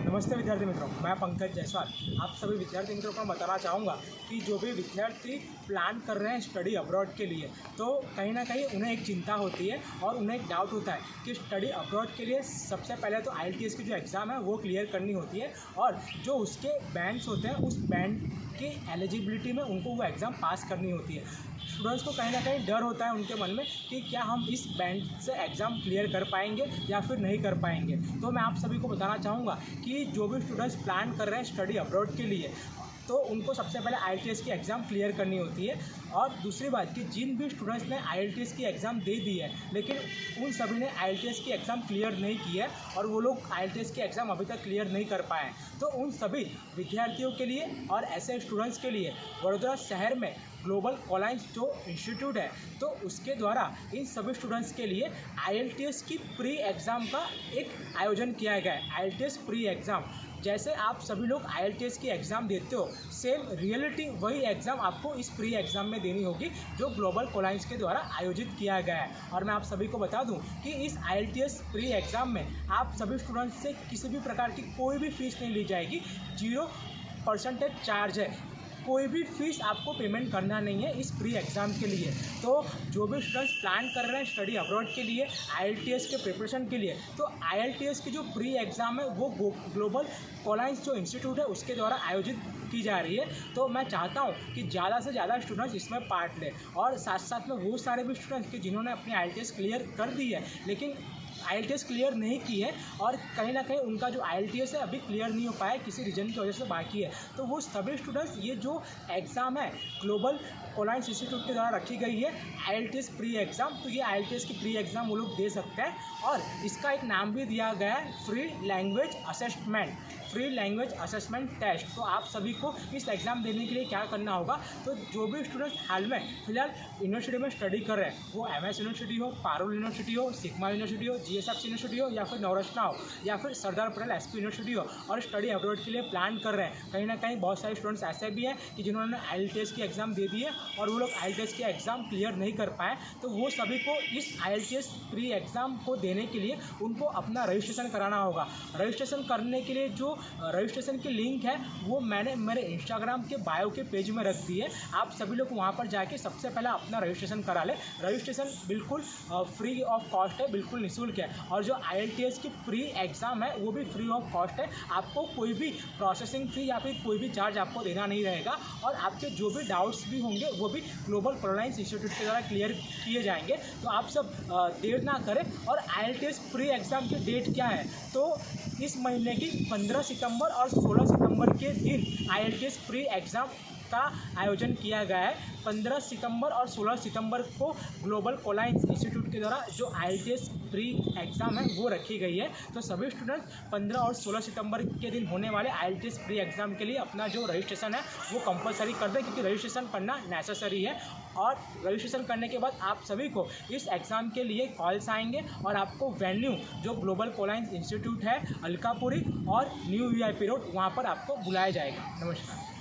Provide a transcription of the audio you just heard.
नमस्ते विद्यार्थी मित्रों, मैं पंकज जायसवाल आप सभी विद्यार्थी मित्रों को बताना चाहूँगा कि जो भी विद्यार्थी प्लान कर रहे हैं स्टडी अब्रॉड के लिए, तो कहीं ना कहीं उन्हें एक चिंता होती है और उन्हें एक डाउट होता है कि स्टडी अब्रॉड के लिए सबसे पहले तो IELTS की जो एग्ज़ाम है वो क्लियर करनी होती है और जो उसके बैंड्स होते हैं उस बैंड की एलिजिबिलिटी में उनको वो एग्ज़ाम पास करनी होती है। स्टूडेंट्स को कहीं ना कहीं डर होता है उनके मन में कि क्या हम इस बैंड से एग्ज़ाम क्लियर कर पाएंगे या फिर नहीं कर पाएंगे। तो मैं आप सभी को बताना चाहूँगा कि जो भी स्टूडेंट्स प्लान कर रहे हैं स्टडी अब्रॉड के लिए, तो उनको सबसे पहले IELTS की एग्ज़ाम क्लियर करनी होती है। और दूसरी बात कि जिन भी स्टूडेंट्स ने IELTS की एग्ज़ाम दे दी है लेकिन उन सभी ने IELTS की एग्ज़ाम क्लियर नहीं की है और वो लोग IELTS की एग्ज़ाम अभी तक क्लियर नहीं कर पाए हैं, तो उन सभी विद्यार्थियों के लिए और ऐसे स्टूडेंट्स के लिए वडोदरा शहर में ग्लोबल कोलाइंस जो इंस्टीट्यूट है, तो उसके द्वारा इन सभी स्टूडेंट्स के लिए IELTS की प्री एग्ज़ाम का एक आयोजन किया गया है। IELTS प्री एग्ज़ाम, जैसे आप सभी लोग IELTS की एग्ज़ाम देते हो, सेम रियलिटी वही एग्ज़ाम आपको इस प्री एग्ज़ाम में देनी होगी जो ग्लोबल कोलाइंस के द्वारा आयोजित किया गया है। और मैं आप सभी को बता दूं कि इस IELTS प्री एग्ज़ाम में आप सभी स्टूडेंट्स से किसी भी प्रकार की कोई भी फीस नहीं ली जाएगी, 0% चार्ज है, कोई भी फीस आपको पेमेंट करना नहीं है इस प्री एग्ज़ाम के लिए। तो जो भी स्टूडेंट्स प्लान कर रहे हैं स्टडी अब्रॉड के लिए IELTS के प्रिपरेशन के लिए, तो IELTS की जो प्री एग्ज़ाम है वो ग्लोबल कोलाइंस जो इंस्टीट्यूट है उसके द्वारा आयोजित की जा रही है। तो मैं चाहता हूँ कि ज़्यादा से ज़्यादा स्टूडेंट्स इसमें पार्ट लें और साथ साथ में वो सारे भी स्टूडेंट्स कि जिन्होंने अपनी IELTS क्लियर कर दी है लेकिन IELTS क्लियर नहीं की है और कहीं ना कहीं उनका जो IELTS है अभी क्लियर नहीं हो पाया है, किसी रीजन की वजह से बाकी है, तो वो सभी स्टूडेंट्स ये जो एग्ज़ाम है ग्लोबल कोलाइंस इंस्टीट्यूट के द्वारा रखी गई है IELTS प्री एग्ज़ाम, तो ये IELTS की प्री एग्ज़ाम वो लोग दे सकते हैं। और इसका एक नाम भी दिया गया है फ्री लैंग्वेज असेसमेंट टेस्ट। तो आप सभी को इस एग्ज़ाम देने के लिए क्या करना होगा, तो जो भी स्टूडेंट्स हाल में फिलहाल यूनिवर्सिटी में स्टडी कर रहे हैं, वो MS यूनिवर्सिटी हो, पारुल यूनिवर्सिटी हो, सिग्मा यूनिवर्सिटी हो, GSF यूनिवर्सिटी हो या फिर नवरत्ना हो या फिर सरदार पटेल SP यूनिवर्सिटी हो, और स्टडी अब्रॉड के लिए प्लान कर रहे हैं, कहीं ना कहीं बहुत सारे स्टूडेंट्स ऐसे भी हैं कि जिन्होंने IELTS की एग्ज़ाम दे दी है और वो लोग IELTS की एग्ज़ाम क्लियर नहीं कर पाए, तो वो सभी को इस IELTS प्री एग्ज़ाम को देने के लिए उनको अपना रजिस्ट्रेशन कराना होगा। रजिस्ट्रेशन करने के लिए जो रजिस्ट्रेशन की लिंक है वो मैंने मेरे इंस्टाग्राम के बायो के पेज में रख दी है। आप सभी लोग वहाँ पर जाके सबसे पहले अपना रजिस्ट्रेशन करा लें। रजिस्ट्रेशन बिल्कुल फ्री ऑफ कॉस्ट है, बिल्कुल निःशुल्क है, और जो IELTS की प्री एग्ज़ाम है वो भी फ्री ऑफ कॉस्ट है। आपको कोई भी प्रोसेसिंग फ़ी या फिर कोई भी चार्ज आपको देना नहीं रहेगा और आपके जो भी डाउट्स भी होंगे वो भी ग्लोबल कोलाइंस इंस्टीट्यूट के द्वारा क्लियर किए जाएंगे। तो आप सब देर ना करें। और IELTS प्री एग्ज़ाम की डेट क्या है, तो इस महीने की 15 सितंबर और 16 सितंबर के दिन IELTS प्री एग्ज़ाम का आयोजन किया गया है। 15 सितंबर और 16 सितंबर को ग्लोबल कोलाइंस इंस्टीट्यूट के द्वारा जो IELTS प्री एग्ज़ाम है वो रखी गई है। तो सभी स्टूडेंट्स 15 और 16 सितंबर के दिन होने वाले IELTS प्री एग्ज़ाम के लिए अपना जो रजिस्ट्रेशन है वो कंपलसरी कर दें, क्योंकि रजिस्ट्रेशन करना नेसेसरी है। और रजिस्ट्रेशन करने के बाद आप सभी को इस एग्ज़ाम के लिए कॉल्स आएंगे और आपको वेन्यू जो ग्लोबल कोलाइंस इंस्टीट्यूट है अलकापुरी और न्यू VIP रोड, वहाँ पर आपको बुलाया जाएगा। नमस्कार।